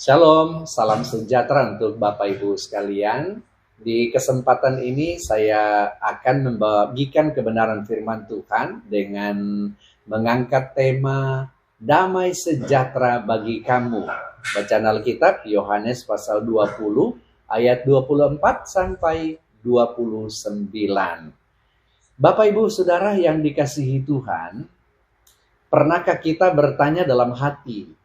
Shalom, salam sejahtera untuk Bapak Ibu sekalian. Di kesempatan ini saya akan membagikan kebenaran firman Tuhan dengan mengangkat tema damai sejahtera bagi kamu. Bacaan Alkitab Yohanes pasal 20 ayat 24 sampai 29. Bapak Ibu Saudara yang dikasihi Tuhan, pernahkah kita bertanya dalam hati,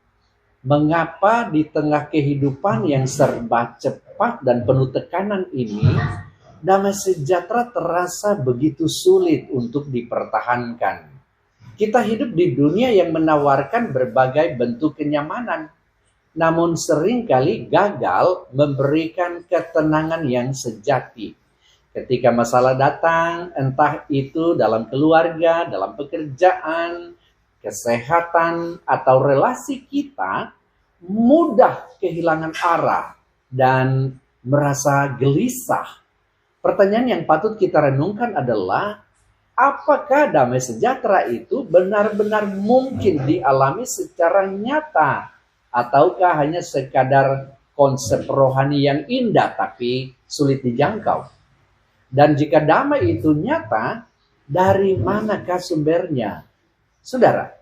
mengapa di tengah kehidupan yang serba cepat dan penuh tekanan ini, damai sejahtera terasa begitu sulit untuk dipertahankan? Kita hidup di dunia yang menawarkan berbagai bentuk kenyamanan, namun seringkali gagal memberikan ketenangan yang sejati. Ketika masalah datang, entah itu dalam keluarga, dalam pekerjaan, kesehatan, atau relasi kita, mudah kehilangan arah dan merasa gelisah. Pertanyaan yang patut kita renungkan adalah, apakah damai sejahtera itu benar-benar mungkin dialami secara nyata, ataukah hanya sekadar konsep rohani yang indah tapi sulit dijangkau? Dan jika damai itu nyata, dari manakah sumbernya? Saudara,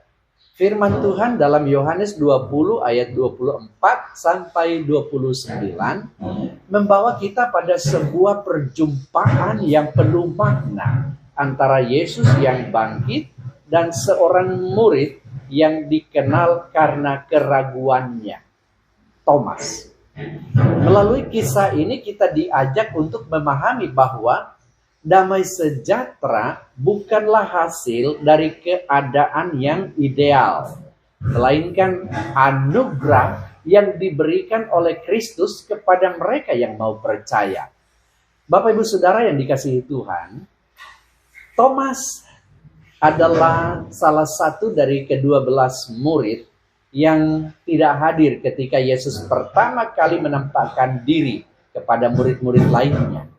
firman Tuhan dalam Yohanes 20 ayat 24 sampai 29 membawa kita pada sebuah perjumpaan yang penuh makna antara Yesus yang bangkit dan seorang murid yang dikenal karena keraguannya, Thomas. Melalui kisah ini kita diajak untuk memahami bahwa damai sejahtera bukanlah hasil dari keadaan yang ideal, melainkan anugerah yang diberikan oleh Kristus kepada mereka yang mau percaya. Bapak Ibu Saudara yang dikasihi Tuhan, Thomas adalah salah satu dari ke-12 murid yang tidak hadir ketika Yesus pertama kali menampakkan diri kepada murid-murid lainnya.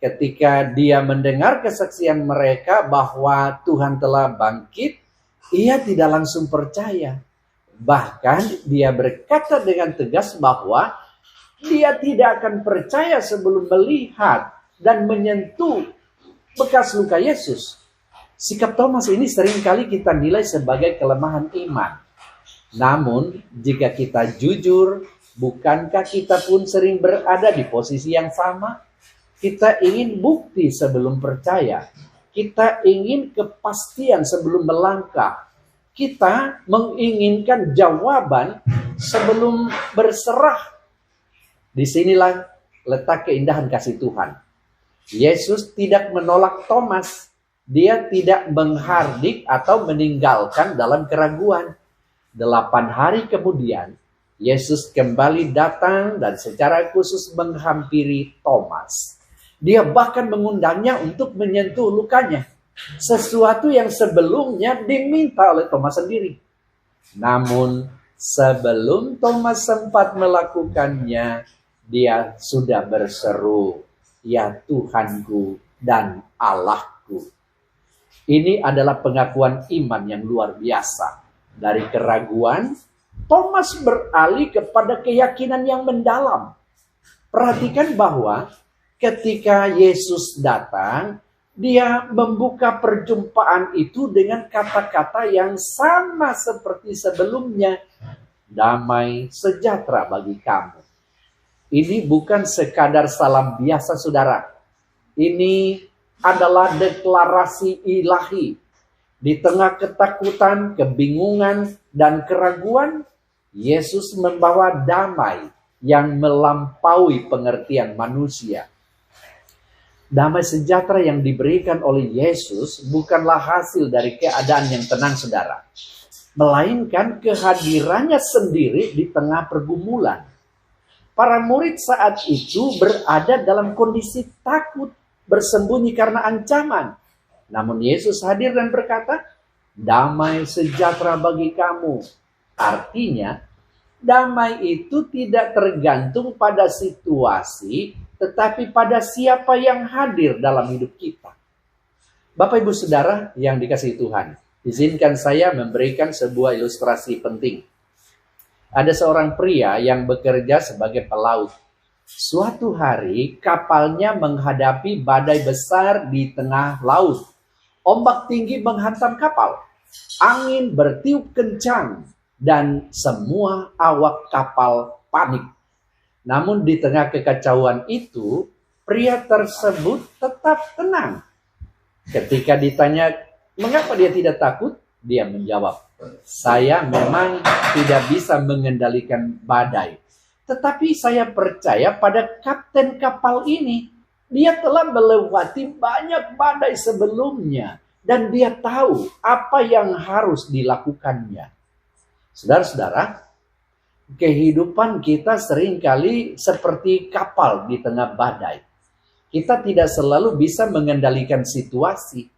Ketika dia mendengar kesaksian mereka bahwa Tuhan telah bangkit, ia tidak langsung percaya. Bahkan dia berkata dengan tegas bahwa dia tidak akan percaya sebelum melihat dan menyentuh bekas luka Yesus. Sikap Thomas ini seringkali kita nilai sebagai kelemahan iman. Namun, jika kita jujur, bukankah kita pun sering berada di posisi yang sama? Kita ingin bukti sebelum percaya. Kita ingin kepastian sebelum melangkah. Kita menginginkan jawaban sebelum berserah. Disinilah letak keindahan kasih Tuhan. Yesus tidak menolak Thomas. Dia tidak menghardik atau meninggalkan dalam keraguan. 8 hari kemudian, Yesus kembali datang dan secara khusus menghampiri Thomas. Dia bahkan mengundangnya untuk menyentuh lukanya. Sesuatu yang sebelumnya diminta oleh Thomas sendiri. Namun sebelum Thomas sempat melakukannya, dia sudah berseru, "Ya Tuhanku dan Allahku." Ini adalah pengakuan iman yang luar biasa. Dari keraguan, Thomas beralih kepada keyakinan yang mendalam. Perhatikan bahwa ketika Yesus datang, dia membuka perjumpaan itu dengan kata-kata yang sama seperti sebelumnya. Damai sejahtera bagi kamu. Ini bukan sekadar salam biasa, saudara. Ini adalah deklarasi ilahi. Di tengah ketakutan, kebingungan, dan keraguan, Yesus membawa damai yang melampaui pengertian manusia. Damai sejahtera yang diberikan oleh Yesus bukanlah hasil dari keadaan yang tenang, saudara, melainkan kehadirannya sendiri di tengah pergumulan. Para murid saat itu berada dalam kondisi takut, bersembunyi karena ancaman. Namun Yesus hadir dan berkata, "Damai sejahtera bagi kamu." Artinya, damai itu tidak tergantung pada situasi, tetapi pada siapa yang hadir dalam hidup kita. Bapak Ibu Saudara yang dikasihi Tuhan, izinkan saya memberikan sebuah ilustrasi penting. Ada seorang pria yang bekerja sebagai pelaut. Suatu hari kapalnya menghadapi badai besar di tengah laut. Ombak tinggi menghantam kapal. Angin bertiup kencang dan semua awak kapal panik. Namun di tengah kekacauan itu, pria tersebut tetap tenang. Ketika ditanya mengapa dia tidak takut, dia menjawab, "Saya memang tidak bisa mengendalikan badai. Tetapi saya percaya pada kapten kapal ini. Dia telah melewati banyak badai sebelumnya. Dan dia tahu apa yang harus dilakukannya." Saudara-saudara, kehidupan kita seringkali seperti kapal di tengah badai. Kita tidak selalu bisa mengendalikan situasi.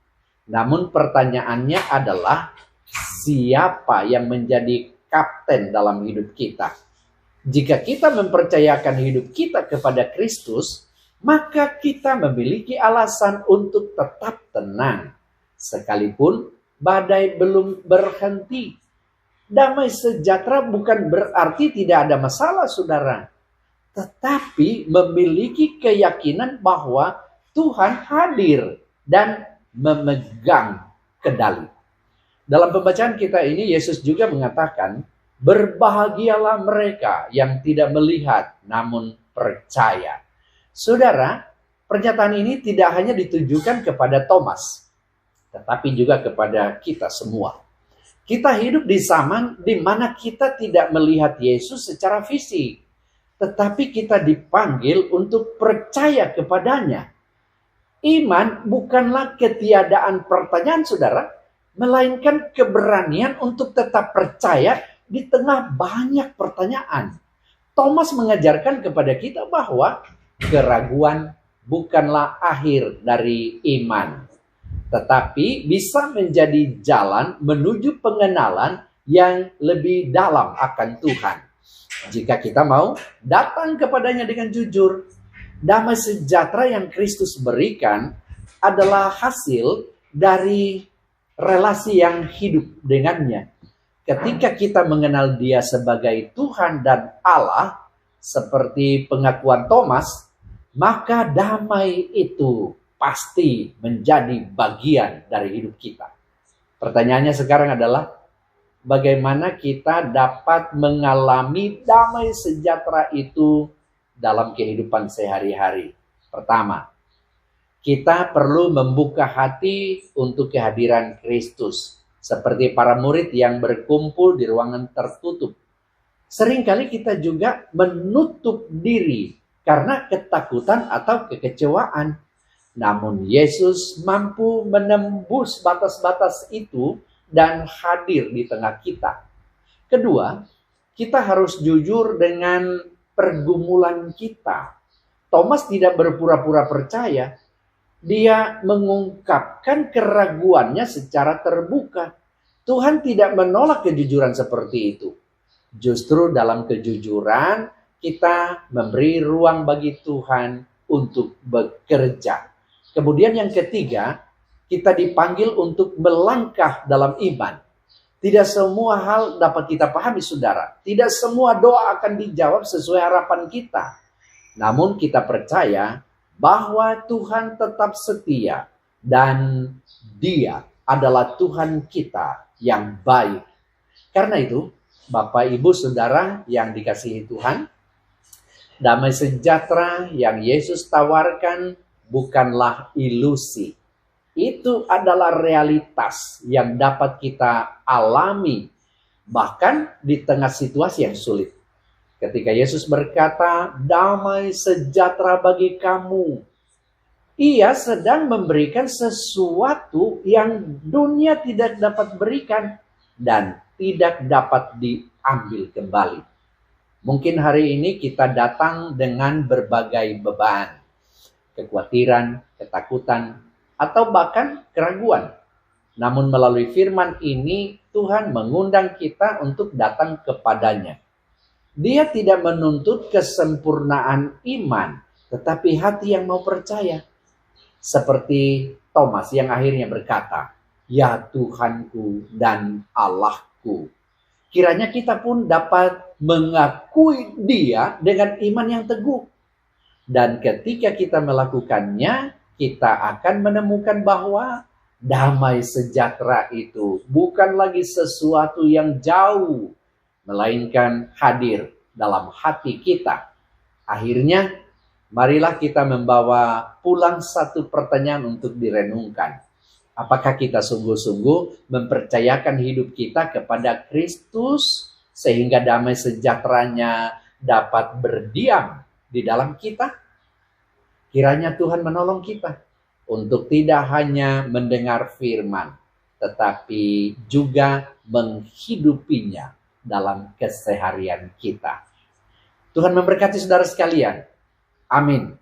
Namun pertanyaannya adalah, siapa yang menjadi kapten dalam hidup kita? Jika kita mempercayakan hidup kita kepada Kristus, maka kita memiliki alasan untuk tetap tenang. Sekalipun badai belum berhenti. Damai sejahtera bukan berarti tidak ada masalah, saudara. Tetapi memiliki keyakinan bahwa Tuhan hadir dan memegang kendali. Dalam pembacaan kita ini, Yesus juga mengatakan, "Berbahagialah mereka yang tidak melihat namun percaya." Saudara, pernyataan ini tidak hanya ditujukan kepada Thomas, tetapi juga kepada kita semua. Kita hidup di zaman di mana kita tidak melihat Yesus secara fisik, tetapi kita dipanggil untuk percaya kepadanya. Iman bukanlah ketiadaan pertanyaan, saudara, melainkan keberanian untuk tetap percaya di tengah banyak pertanyaan. Thomas mengajarkan kepada kita bahwa keraguan bukanlah akhir dari iman, tetapi bisa menjadi jalan menuju pengenalan yang lebih dalam akan Tuhan. Jika kita mau datang kepadanya dengan jujur, damai sejahtera yang Kristus berikan adalah hasil dari relasi yang hidup dengannya. Ketika kita mengenal Dia sebagai Tuhan dan Allah, seperti pengakuan Thomas, maka damai itu pasti menjadi bagian dari hidup kita. Pertanyaannya sekarang adalah, bagaimana kita dapat mengalami damai sejahtera itu dalam kehidupan sehari-hari? Pertama, kita perlu membuka hati untuk kehadiran Kristus. Seperti para murid yang berkumpul di ruangan tertutup. Seringkali kita juga menutup diri karena ketakutan atau kekecewaan. Namun Yesus mampu menembus batas-batas itu dan hadir di tengah kita. Kedua, kita harus jujur dengan pergumulan kita. Thomas tidak berpura-pura percaya. Dia mengungkapkan keraguannya secara terbuka. Tuhan tidak menolak kejujuran seperti itu. Justru dalam kejujuran, kita memberi ruang bagi Tuhan untuk bekerja. Kemudian yang ketiga, kita dipanggil untuk melangkah dalam iman. Tidak semua hal dapat kita pahami, saudara. Tidak semua doa akan dijawab sesuai harapan kita. Namun kita percaya bahwa Tuhan tetap setia dan Dia adalah Tuhan kita yang baik. Karena itu, Bapak, Ibu, Saudara yang dikasihi Tuhan, damai sejahtera yang Yesus tawarkan bukanlah ilusi. Itu adalah realitas yang dapat kita alami bahkan di tengah situasi yang sulit. Ketika Yesus berkata, "Damai sejahtera bagi kamu," Ia sedang memberikan sesuatu yang dunia tidak dapat berikan dan tidak dapat diambil kembali. Mungkin hari ini kita datang dengan berbagai beban, kekhawatiran, ketakutan, atau bahkan keraguan. Namun melalui firman ini, Tuhan mengundang kita untuk datang kepadanya. Dia tidak menuntut kesempurnaan iman, tetapi hati yang mau percaya. Seperti Thomas yang akhirnya berkata, "Ya Tuhanku dan Allahku." Kiranya kita pun dapat mengakui Dia dengan iman yang teguh. Dan ketika kita melakukannya, kita akan menemukan bahwa damai sejahtera itu bukan lagi sesuatu yang jauh, melainkan hadir dalam hati kita. Akhirnya, marilah kita membawa pulang satu pertanyaan untuk direnungkan. Apakah kita sungguh-sungguh mempercayakan hidup kita kepada Kristus sehingga damai sejahteranya dapat berdiam di dalam kita? Kiranya Tuhan menolong kita untuk tidak hanya mendengar firman, tetapi juga menghidupinya dalam keseharian kita. Tuhan memberkati saudara sekalian. Amin.